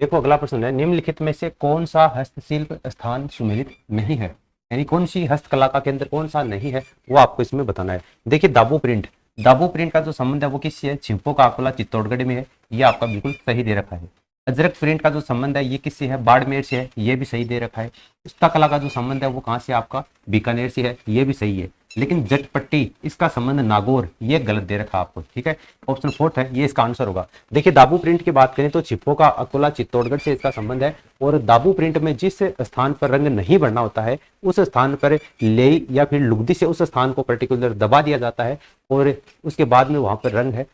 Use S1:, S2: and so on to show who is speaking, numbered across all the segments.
S1: देखो अगला प्रश्न है, निम्नलिखित में से कौन सा हस्तशिल्प स्थान सुमेलित नहीं है, यानी कौन सी हस्तकला का केंद्र कौन सा नहीं है वो आपको इसमें बताना है। देखिए दाबू प्रिंट, दाबू प्रिंट का जो संबंध है वो किससे है, छिंपो का आकोला चित्तौड़गढ़ में है, ये आपका बिल्कुल सही दे रखा है। अजरक प्रिंट का जो संबंध है ये किससे है, बाड़मेर से है, ये भी सही दे रखा है। उस्ता कला का जो संबंध है वो कहाँ से आपका, बीकानेर से है, ये भी सही है। लेकिन जटपट्टी इसका संबंध नागौर, ये गलत दे रखा आपको, ठीक है। ऑप्शन फोर्थ है, ये इसका आंसर होगा। देखिए दाबू प्रिंट की बात करें तो छिप्पो का अकोला चित्तौड़गढ़ से इसका संबंध है, और दाबू प्रिंट में जिस स्थान पर रंग नहीं भरना होता है उस स्थान पर लेई या फिर लुगदी से उस स्थान को पर्टिकुलर दबा दिया जाता है, और उसके बाद में वहां पर रंग है,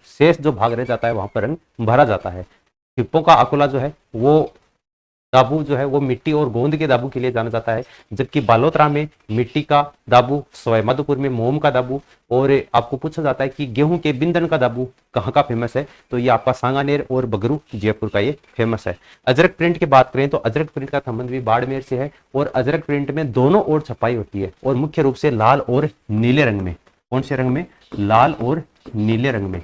S1: शेष जो भाग रह जाता है वहां पर रंग भरा जाता है। छिप्पो का अकोला जो है वो दाबू जो है वो मिट्टी और गोंद के दाबू के लिए जाना जाता है, जबकि बालोतरा में मिट्टी का दाबू, सवाई माधोपुर में मोम का दाबू, और आपको पूछा जाता है कि गेहूं के बिंदन का दाबू कहाँ का फेमस है, तो ये आपका सांगानेर और बगरू जयपुर का ये फेमस है। अजरक प्रिंट की बात करें तो अजरक प्रिंट का संबंध भी बाड़मेर से है, और अजरक प्रिंट में दोनों ओर छपाई होती है, और मुख्य रूप से लाल और नीले रंग में। कौन से रंग में, लाल और नीले रंग में।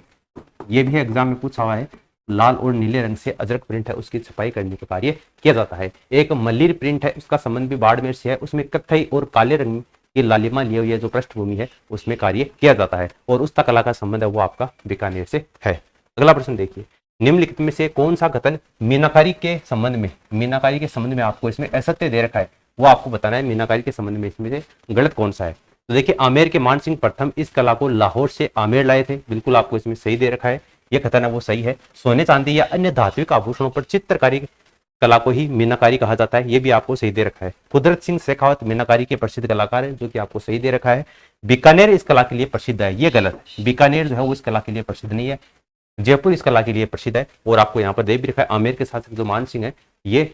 S1: ये भी एग्जाम में पूछा हुआ है, लाल और नीले रंग से अजरक प्रिंट है उसकी छपाई करने का कार्य किया जाता है। एक मल्लीर प्रिंट है, उसका संबंध भी बाड़मेर से है, उसमें कत्थई और काले रंग की लालिमा लिए हुई जो पृष्ठभूमि है उसमें कार्य किया जाता है, और उस कला का संबंध है वो आपका बीकानेर से है। अगला प्रश्न देखिए, निम्नलिखित में से कौन सा कथन मीनाकारी के संबंध में, मीनाकारी के संबंध में आपको इसमें असत्य दे रखा है वो आपको बताना है। मीनाकारी के संबंध में इसमें से गलत कौन सा है। तो देखिए आमेर के मान सिंह प्रथम इस कला को लाहौर से आमेर लाए थे, बिल्कुल आपको इसमें सही दे रखा है, यह कथन है वो सही है। सोने चांदी या अन्य धात्विक आभूषणों पर चित्रकारी कला को ही मीनाकारी कहा जाता है, ये भी आपको सही दे रखा है। कुदरत सिंह शेखावत मीनाकारी के प्रसिद्ध कलाकार है, जो कि आपको सही दे रखा है। बीकानेर इस कला के लिए प्रसिद्ध है, ये गलत है। बीकानेर जो है वो इस कला के लिए प्रसिद्ध नहीं है, जयपुर इस कला के लिए प्रसिद्ध है, और आपको यहाँ पर दे भी रखा है आमेर के शासक जो मान सिंह है ये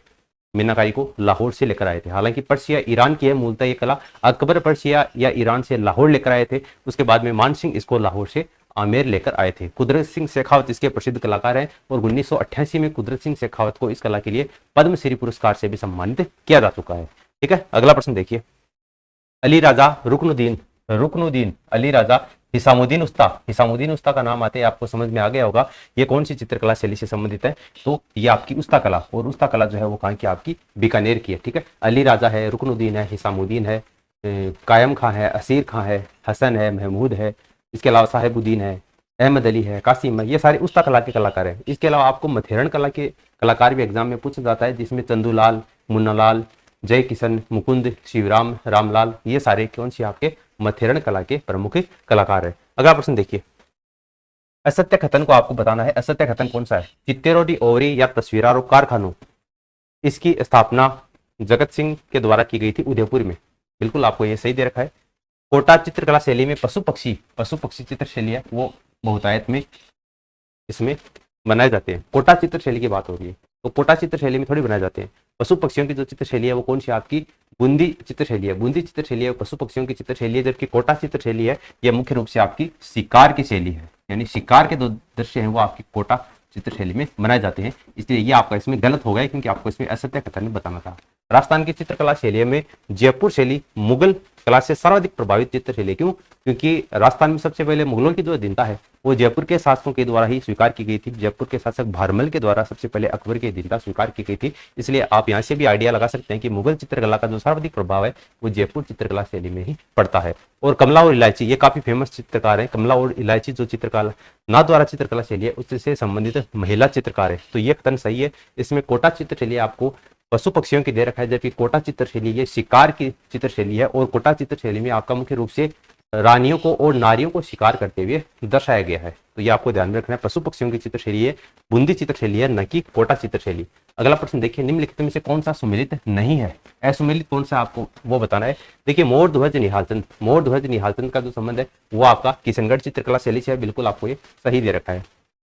S1: मीनाकारी को लाहौर से लेकर आए थे। हालांकि पर्शिया ईरान की है मूलतः ये कला, अकबर पर्शिया या ईरान से लाहौर लेकर आए थे, उसके बाद में मान सिंह इसको लाहौर से आमेर लेकर आए थे। कुदरत सिंह शेखावत इसके प्रसिद्ध कलाकार हैं, और 1988 में कुदरत सिंह शेखावत को इस कला के लिए पद्मश्री पुरस्कार से भी सम्मानित किया जा चुका है। ठीक है, अगला प्रश्न देखिए, अली राजा रुकनुद्दीन, रुकनुद्दीन अली राजा हिसामुद्दीन उस्ता, हिसामुद्दीन उस्ता का नाम आते ही आपको समझ में आ गया होगा ये कौन सी चित्रकला शैली से संबंधित है, तो ये आपकी उस्ता कला, और उस्ता कला जो है वो कहाँ की, आपकी बीकानेर की है। ठीक है, अली राजा है, रुकनुद्दीन है, हिसामुद्दीन है, कायम खां है, असीर खां है, हसन है, महमूद है, इसके अलावा साहिबुद्दीन है, अहमद अली है, कासिम है, ये सारे उस्ता कला के कलाकार हैं। इसके अलावा आपको मथेरन कला के कलाकार भी एग्जाम में पूछा जाता है, जिसमें चंदूलाल, मुन्नालाल, जय किशन, मुकुंद, शिवराम, रामलाल, ये सारे कौन सी आपके मथेरन कला के प्रमुख कलाकार है। अगला प्रश्न देखिए, असत्य कथन को आपको बताना है, असत्य कथन कौन सा है। चित्तेरोडी ओवरी या तस्वीरारो कारखानों, इसकी स्थापना जगत सिंह के द्वारा की गई थी उदयपुर में, बिल्कुल आपको ये सही दे रखा है। कोटा चित्रकला शैली में पशु पक्षी चित्र शैली है वो बहुतायत में इसमें बनाए जाते हैं। कोटा चित्र शैली की बात हो रही है, तो कोटा चित्र शैली में थोड़ी बनाए जाते हैं। पशु पक्षियों की जो चित्र शैली है वो कौन सी, आपकी बूंदी चित्र शैली है। बूंदी चित्र शैली है पशु पक्षियों की चित्र शैली है, जबकि कोटा चित्र शैली है ये मुख्य रूप से आपकी शिकार की शैली है, यानी शिकार के जो दृश्य हैं वो आपकी कोटा चित्र शैली में बनाए जाते हैं। इसलिए ये आपका इसमें गलत हो गया, क्योंकि आपको इसमें असत्य कथन बताना था। राजस्थान की चित्रकला शैली में जयपुर शैली मुगल कला से सर्वाधिक प्रभावित चित्र शैली, क्यों, क्योंकि राजस्थान में सबसे पहले मुगलों की जो अधीनता है वो जयपुर के शासकों के द्वारा ही स्वीकार की गई थी। जयपुर के शासक भारमल के द्वारा सबसे पहले अकबर की अधीनता स्वीकार की गई थी। इसलिए आप यहाँ से भी आइडिया लगा सकते हैं कि मुगल चित्रकला का जो सर्वाधिक प्रभाव है वो जयपुर चित्रकला शैली में ही पड़ता है। और कमला और इलायची ये काफी फेमस चित्रकार है। कमला और इलायची जो चित्रकला ना द्वारा चित्रकला शैली है उससे संबंधित महिला चित्रकार है, तो ये कथन सही है। इसमें कोटा चित्र शैली आपको पशु पक्षियों की दे रखा है, जबकि कोटा चित्र शैली ये शिकार की चित्र शैली है, और कोटा चित्र शैली में आपका मुख्य रूप से रानियों को और नारियों को शिकार करते हुए दर्शाया गया है, तो ये आपको ध्यान में रखना है। पशु पक्षियों की चित्र शैली है, बूंदी चित्र शैली है, न कि कोटा चित्र शैली। अगला प्रश्न देखिए, निम्नलिखित में से कौन सा सुमेलित नहीं है, असुमेलित कौन सा आपको वो बताना है। देखिए मोर ध्वज निहालचंद, मोर ध्वज निहालचंद का जो संबंध है वो आपका किशनगढ़ चित्रकला शैली से है, बिल्कुल आपको ये सही दे रखा है।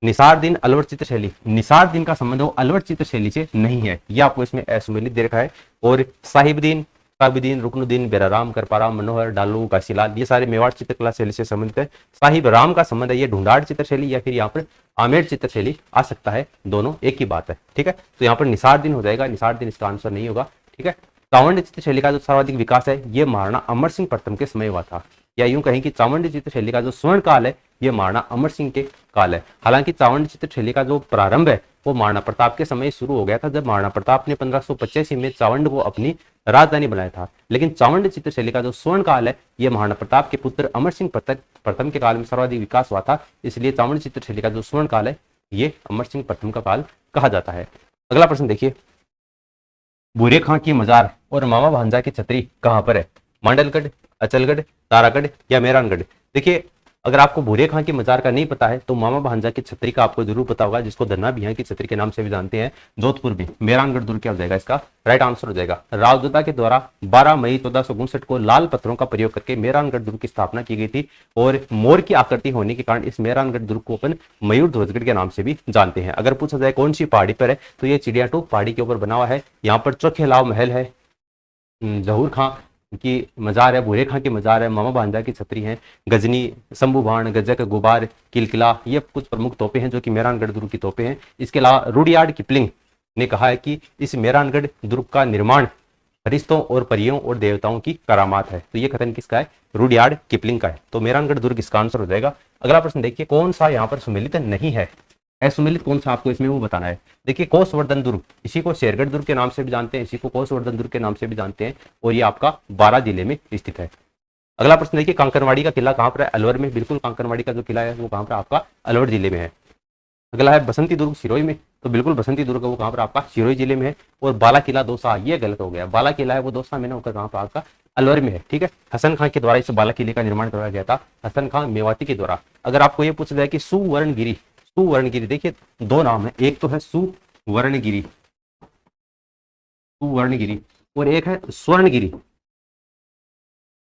S1: निसार दिन अलवर चित्र शैली, निसार दिन का संबंध वो अलवर चित्र शैली से नहीं है, ये आपको इसमें असुमेलित दे रखा है। और साहिबुद्दीन, साहिबुद्दीन, रुकनुद्दीन, बेराराम, करपाराम, मनोहर, डालू, काशीलाल, ये सारे मेवाड़ चित्रकला शैली से संबंधित है। साहिब राम का संबंध है ये ढूंढाड़ चित्र शैली या फिर यहाँ पर आमेर चित्र शैली आ सकता है, दोनों एक ही बात है। ठीक है, तो यहाँ पर निसार दिन हो जाएगा, निसार दिन इसका आंसर नहीं होगा। ठीक है, सावर्ण चित्र शैली का जो सर्वाधिक विकास है ये महाराणा अमर सिंह प्रथम के समय हुआ था। या यूं कहें कि चावंड चित्रशैली का जो स्वर्ण काल है ये महाराणा अमर सिंह के काल है। हालांकि चावंड चित्रशैली का जो प्रारंभ है वो महाराणा प्रताप के समय शुरू हो गया था, जब महाराणा प्रताप ने 1585 में चावंड को अपनी राजधानी बनाया था। लेकिन चावंड चित्रशैली का जो स्वर्ण काल है ये महाराणा प्रताप के पुत्र अमर सिंह प्रथम के काल में सर्वाधिक विकास हुआ था, इसलिए चावंड चित्रशैली का जो स्वर्ण काल है ये अमर सिंह प्रथम का काल कहा जाता है। अगला प्रश्न देखिए, भूरे खां की मजार और मामा भांजा की छतरी कहां पर है? मांडलगढ़, अचलगढ़, तारागढ़ या मेहरानगढ़? देखिए, अगर आपको भूरे खां की मजार का नहीं पता है तो मामा भांजा की छतरी का आपको जरूर पता होगा, जिसको धन्ना बिहार की छतरी के नाम से भी जानते हैं, जोधपुर में। मेहरानगढ़ दुर्ग क्या हो जाएगा? इसका राइट आंसर हो जाएगा। राजदूता के द्वारा 12 मई 1459 को लाल पत्थरों का प्रयोग करके मेहरानगढ़ दुर्ग की स्थापना की गई थी, और मोर की आकृति होने के कारण इस मेहरानगढ़ दुर्ग को अपन मयूर ध्वजगढ़ के नाम से भी जानते हैं। अगर पूछा जाए कौन सी पहाड़ी पर है तो ये चिड़ियाटोप पहाड़ी के ऊपर बना हुआ है। यहाँ पर चोखेलाव महल है, जहूर खां की मजार है, भूरे खां की मजार है, मामा भांजा की छतरी है, गजनी, शंभू बाण, गजक, गुबार, किलकिला, ये कुछ प्रमुख तोपे हैं जो कि मेहरानगढ़ दुर्ग की तोपे हैं। इसके अलावा रुडयार्ड किपलिंग ने कहा है कि इस मेहरानगढ़ दुर्ग का निर्माण फरिश्तों और परियों और देवताओं की करामात है। तो ये कथन किसका है? रुडयार्ड किपलिंग का है। तो मेहरानगढ़ दुर्ग इसका आंसर हो जाएगा। अगला प्रश्न देखिए, कौन सा यहाँ पर सुमेलित नहीं है? असुमेलित कौन सा आपको इसमें वो बताना है। देखिए, कोसवर्धन दुर्ग, इसी को शेरगढ़ दुर्ग के नाम से भी जानते हैं, इसी को कोसवर्धन दुर्ग के नाम से भी जानते हैं, और ये आपका बारां जिले में स्थित है। अगला प्रश्न देखिए, कांकरवाड़ी का किला कहाँ पर है? अलवर में। बिल्कुल, कांकरवाड़ी का जो किला है वो कहाँ पर? आपका अलवर जिले में है। अगला है बसंती दुर्ग सिरोही में, तो बिल्कुल बसंती दुर्ग वो कहाँ पर? आपका सिरोही जिले में है। और बाला किला दौसा, ये गलत हो गया, बाला किला है वो दौसा में ना होकर कहाँ पर? आपका अलवर में है। ठीक है, हसन खां के द्वारा इस बाला किले का निर्माण करवाया गया था, हसन खां मेवाती के द्वारा। अगर आपको ये पूछा जाए कि सुवर्णगिरी, सुवर्णगिरी, देखिए दो नाम है, एक तो है सुवर्णगिरी, सुवर्णगिरी, और एक है स्वर्णगिरी।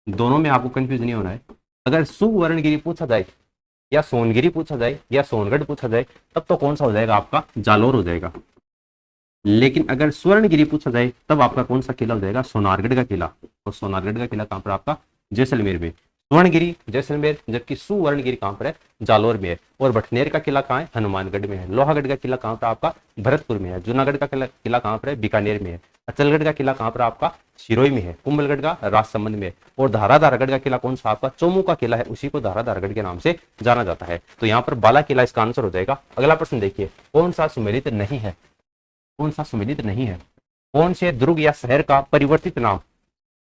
S1: दोनों में आपको कंफ्यूज नहीं होना है। अगर सुवर्णगिरी पूछा जाए या सोनगिरी पूछा जाए या सोनगढ़ पूछा जाए तब तो कौन सा हो जाएगा? आपका जालोर हो जाएगा। लेकिन अगर स्वर्णगिरी पूछा जाए तब आपका कौन सा किला हो जाएगा? सोनारगढ़ का किला। और सोनारगढ़ का किला कहां पर? आपका जैसलमेर में। स्वर्णगिरी जैसलमेर, जबकि सुवर्णगिरी कहां पर है? जालोर में है। और बटनेर का किला कहां है? हनुमानगढ़ में है। लोहागढ़ का किला कहां पर? आपका भरतपुर में है। जूनागढ़ का किला कहां पर है? बीकानेर में है। अचलगढ़ का किला कहां पर? आपका सिरोही में है। कुंभलगढ़ का राजसमंद में है। और धाराधारगढ़ का किला कौन सा? आपका चौमू का किला है, उसी को धाराधारगढ़ के नाम से जाना जाता है। तो यहाँ पर बाला किला इसका आंसर हो जाएगा। अगला प्रश्न देखिए, कौन सा सुमेलित नहीं है? कौन सा सुमेलित नहीं है? कौन से दुर्ग या शहर का परिवर्तित नाम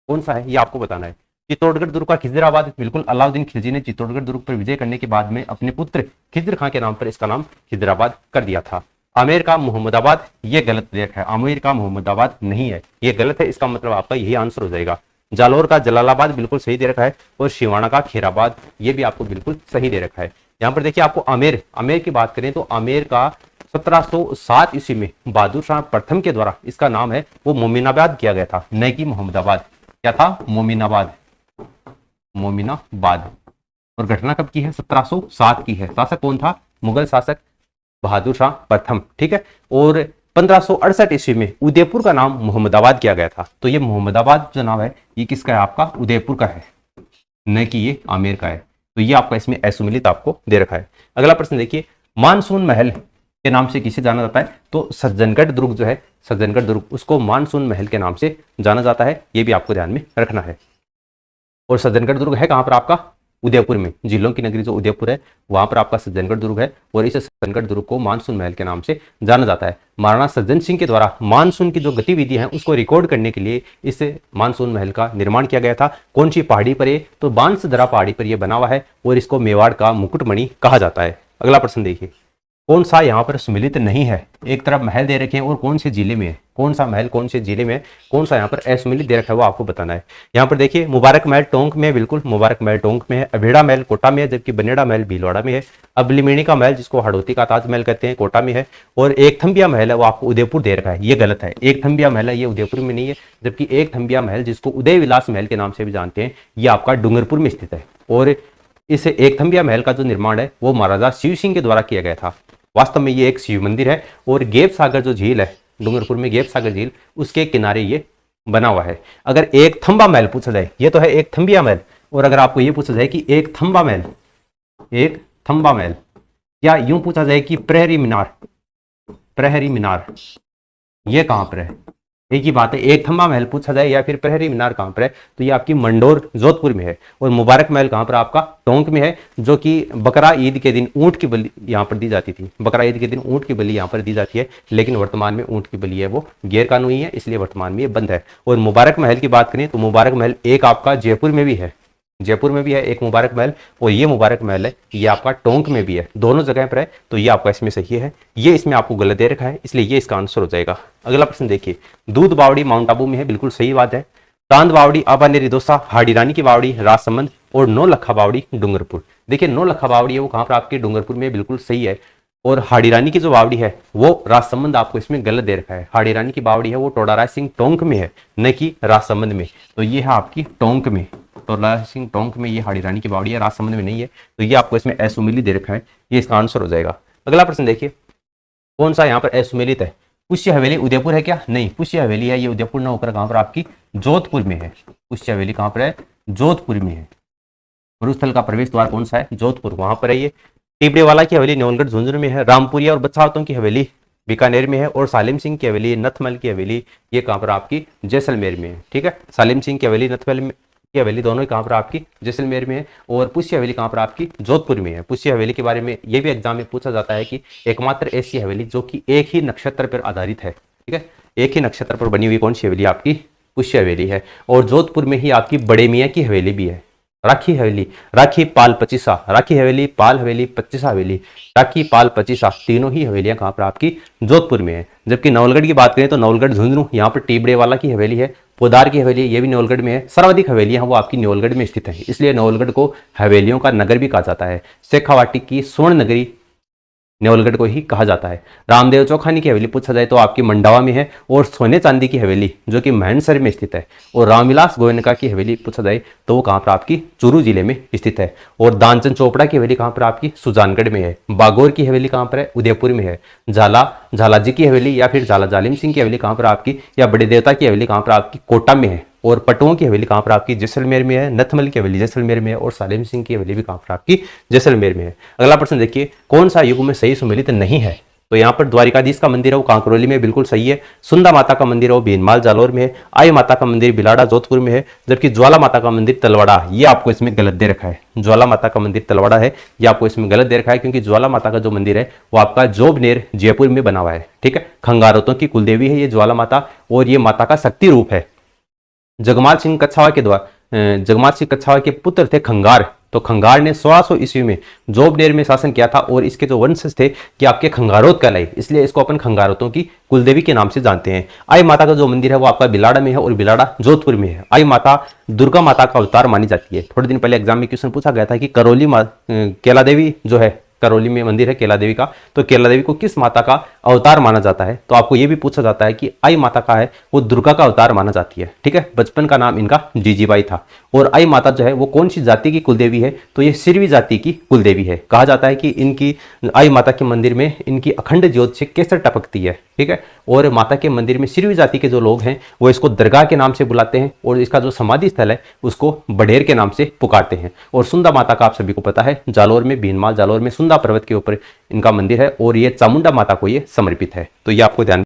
S1: कौन सा है? ये आपको बताना है। चित्तौड़गढ़ दुर्ग का खिजराबाद, बिल्कुल अलाउद्दीन खिलजी ने चित्तौड़गढ़ दुर्ग पर विजय करने के बाद में अपने पुत्र खिजर खां के नाम पर इसका नाम खिजराबाद कर दिया था। आमेर का मोहम्मदाबाद, ये गलत देख है, आमेर का मोहम्मदाबाद नहीं है, ये गलत है। इसका मतलब आपका यही आंसर हो जाएगा। जालोर का जलालाबाद बिल्कुल सही दे रखा है, और शिवाना का खेराबाद ये भी आपको बिल्कुल सही दे रखा है। यहाँ पर देखिए, आपको आमेर, आमेर की बात करें तो आमेर का 1707 ईस्वी में बहादुर शाह प्रथम के द्वारा इसका नाम है वो मोमिनाबाद किया गया था, न कि मोहम्मदाबाद। क्या था? मोमिनाबाद, मोमिनाबाद। और घटना कब की है? 1707 की है। शासक कौन था? मुगल शासक बहादुर शाह प्रथम। ठीक है, और 1568 ईस्वी में उदयपुर का नाम मोहम्मदाबाद किया गया था। तो ये मोहम्मदाबाद जो नाम है ये किसका है? आपका उदयपुर का है, न कि ये आमेर का है। तो ये आपका इसमें असुमेलित आपको दे रखा है। अगला प्रश्न देखिए, मानसून महल के नाम से किसे जाना जाता है? तो सज्जनगढ़ दुर्ग जो है, सज्जनगढ़ दुर्ग, उसको मानसून महल के नाम से जाना जाता है। ये भी आपको ध्यान में रखना है। और सज्जनगढ़ दुर्ग है कहां पर? आपका उदयपुर में। जिलों की नगरी जो उदयपुर है वहां पर आपका सज्जनगढ़ दुर्ग है, और इस सज्जनगढ़ दुर्ग को मानसून महल के नाम से जाना जाता है। महाराणा सज्जन सिंह के द्वारा मानसून की जो गतिविधियां हैं उसको रिकॉर्ड करने के लिए इस मानसून महल का निर्माण किया गया था। कौन सी पहाड़ी पर? ये तो बांसदरा पहाड़ी पर यह बना हुआ है, और इसको मेवाड़ का मुकुटमणि कहा जाता है। अगला प्रश्न देखिए, कौन सा यहाँ पर सुमेलित नहीं है? एक तरफ महल दे रखे हैं और कौन से जिले में है? कौन सा महल कौन से जिले में है? कौन सा यहाँ पर असुमेलित दे रखा है वो आपको बताना है। यहाँ पर देखिए, मुबारक महल टोंक में, बिल्कुल मुबारक महल टोंक में है। अभेड़ा महल कोटा में है, जबकि बनेड़ा महल भीलवाड़ा में है। अबलिमेणी का महल, जिसको हड़ौती का ताजमहल कहते हैं, कोटा में है। और एक थम्बिया महल है वो आपको उदयपुर दे रखा है, ये गलत है। एक थम्बिया महल है ये उदयपुर में नहीं है, जबकि एक थम्बिया महल, जिसको उदय विलास महल के नाम से भी जानते हैं, ये आपका डूंगरपुर में स्थित है। और इस एक थम्बिया महल का जो निर्माण है वो महाराजा शिव सिंह के द्वारा किया गया था। वास्तव में ये एक शिव मंदिर है, और गेप सागर जो झील है डूंगरपुर में, गेप सागर झील, उसके किनारे ये बना हुआ है। अगर एक थंबा महल पूछा जाए, ये तो है एक थम्बिया महल, और अगर आपको ये पूछा जाए कि एक थंबा महल, एक थंबा महल, या यूं पूछा जाए कि प्रहरी मीनार, प्रहरी मीनार ये कहां पर है? एक ही बात है। एक थम्बा महल पूछा जाए या फिर प्रहरी मीनार कहाँ पर है, तो ये आपकी मंडोर जोधपुर में है। और मुबारक महल कहाँ पर आपका, टोंक में है, जो कि बकरा ईद के दिन ऊँट की बलि यहाँ पर दी जाती थी। बकरा ईद के दिन ऊँट की बलि यहाँ पर दी जाती है, लेकिन वर्तमान में ऊँट की बलि है वो गैर कानूनी है, इसलिए वर्तमान में ये बंद है। और मुबारक महल की बात करें तो मुबारक महल एक आपका जयपुर में भी है, जयपुर में भी है एक मुबारक महल, और ये मुबारक महल है ये आपका टोंक में भी है, दोनों जगह पर है। तो ये आपका इसमें सही है, ये इसमें आपको गलत दे रखा है, इसलिए ये इसका आंसर हो जाएगा। अगला प्रश्न देखिए, दूध बावड़ी माउंट आबू में है, बिल्कुल सही बात है। चांद बावड़ी, आबानेरी दोसा, हाड़ी रानी की बावड़ी राजसमंद, और नौलखा बावड़ी डूंगरपुर। देखिए नौलखा बावड़ी है वो कहाँ पर आपके डूंगरपुर में, बिल्कुल सही है। और हाड़ी रानी की जो बावड़ी है वो राजसमंद आपको इसमें गलत दे रखा है। हाड़ी रानी की बावड़ी है वो टोडाराय सिंह टोंक में है, न कि राजसमंद में। तो ये है आपकी टोंक में, टोडाराय सिंह टोंक में ये हाड़ी रानी की बावड़ी है, राजसमंद में नहीं है। तो ये आपको इसमें असुमेलित दे रखा है, ये इसका आंसर हो जाएगा। अगला प्रश्न देखिए, कौन सा यहाँ पर असुमेलित है? पुष्य हवेली उदयपुर है क्या? नहीं, पुष्य हवेली है ये उदयपुर न होकर कहाँ पर आपकी जोधपुर में है। पुष्य हवेली कहाँ पर है? जोधपुर में है। गुरुस्थल का प्रवेश द्वार कौन सा है? जोधपुर, वहां पर है ये। टिबड़ेवाला की हवेली नवलगढ़ झुंझुनू में है। रामपुरिया और बछावतों की हवेली बीकानेर में है। और सालिम सिंह की हवेली, नथमल की हवेली, ये कहाँ पर आपकी जैसलमेर में है। ठीक है, सालिम सिंह की हवेली, नथमल की हवेली दोनों ही कहाँ पर आपकी जैसलमेर में है। और पुष्य हवेली कहाँ पर आपकी जोधपुर में है। पुष्य हवेली के बारे में ये भी एग्जाम में पूछा जाता है कि एकमात्र ऐसी हवेली जो कि एक ही नक्षत्र पर आधारित है। ठीक है, एक ही नक्षत्र पर बनी हुई कौन सी हवेली? आपकी पुष्य हवेली है। और जोधपुर में ही आपकी बड़े मियाँ की हवेली भी है। राखी हवेली, राखी पाल पचीसा, राखी हवेली, पाल हवेली, पचीसा हवेली, राखी पाल पचीसा, तीनों ही हवेलियां कहाँ पर आपकी जोधपुर में है। जबकि नवलगढ़ की बात करें तो नवलगढ़ झुंझुनू, यहाँ पर टिबड़ेवाला की हवेली है। पोदार की हवेली ये भी नवलगढ़ में है। सर्वाधिक हवेलियां वो आपकी नवलगढ़ में स्थित है, इसलिए नवलगढ़ को हवेलियों का नगर भी कहा जाता है। शेखावाटी की स्वर्ण नगरी नवलगढ़ को ही कहा जाता है। रामदेव चौखानी की हवेली पूछा जाए तो आपकी मंडावा में है। और सोने चांदी की हवेली जो कि मैनसर में स्थित है। और रामविलास गोयनका की हवेली पूछा जाए तो वो कहाँ पर आपकी चूरू जिले में स्थित है। और दानचंद चोपड़ा की हवेली कहाँ पर आपकी सुजानगढ़ में है। बागोर की हवेली कहाँ पर है? उदयपुर में है। झालाजी की हवेली या फिर झाला जालिम सिंह की हवेली कहाँ पर आपकी, या बड़े देवता की हवेली कहाँ पर आपकी? कोटा में है। और पटुओं की हवेली कहाँ पर आपकी? जैसलमेर में है। नथमल की हवेली जैसलमेर में है। और सालिम सिंह की हवेली भी कहाँ पर आपकी? जैसलमेर में है। अगला प्रश्न देखिए, कौन सा युग में सही सुमेलित नहीं है? तो यहाँ पर द्वारिकाधीश का मंदिर है वो कांकरोली में, बिल्कुल सही है। सुंदा माता का मंदिर है वो भीनमाल जालोर में है। आई माता का मंदिर बिलाड़ा जोधपुर में है। जबकि ज्वाला माता का मंदिर तलवाड़ा, ये आपको इसमें गलत दे रखा है। ज्वाला माता का मंदिर तलवाड़ा है, ये आपको इसमें गलत दे रखा है, क्योंकि ज्वाला माता का जो मंदिर है वो आपका जोबनेर जयपुर में बना हुआ है। ठीक है, खंगारतों की कुलदेवी है ये ज्वाला माता, और ये माता का शक्ति रूप है। जगमाल सिंह कछावा के द्वारा, जगमाल सिंह कछावा के पुत्र थे खंगार। तो खंगार ने 1600 ईस्वी में जोबनेर में शासन किया था। और इसके जो वंशज थे कि आपके खंगारोत कहलाए, इसलिए इसको अपन खंगारोतों की कुलदेवी के नाम से जानते हैं। आई माता का जो मंदिर है वो आपका बिलाड़ा में है। और बिलाड़ा जोधपुर में है। आई माता दुर्गा माता का अवतार मानी जाती है। थोड़े दिन पहले एग्जाम में क्वेश्चन पूछा गया था कि केला देवी जो है, करौली में मंदिर है केला देवी का, तो केला देवी को किस माता का अवतार माना जाता है? तो आपको यह भी पूछा जाता है कि आई माता का है वो दुर्गा का अवतार माना जाती है। ठीक है, बचपन का नाम इनका जीजीबाई था। और आई माता जो है वो कौन सी जाति की कुलदेवी है? तो ये सिरवी जाति की कुलदेवी है। कहा जाता है कि इनकी आई माता के मंदिर में इनकी अखंड ज्योत से केसर टपकती है। ठीक है, और माता के मंदिर में सिरवी जाति के जो लोग हैं वो इसको दरगाह के नाम से बुलाते हैं। और इसका जो समाधि स्थल है उसको बडेर के नाम से पुकारते हैं। और सुंदा माता का आप सभी को पता है, जालोर में, भीनमाल जालोर में सुंदा पर्वत के ऊपर इनका मंदिर है। और ये चामुंडा माता को ये समर्पित है। तो ये आपको ध्यान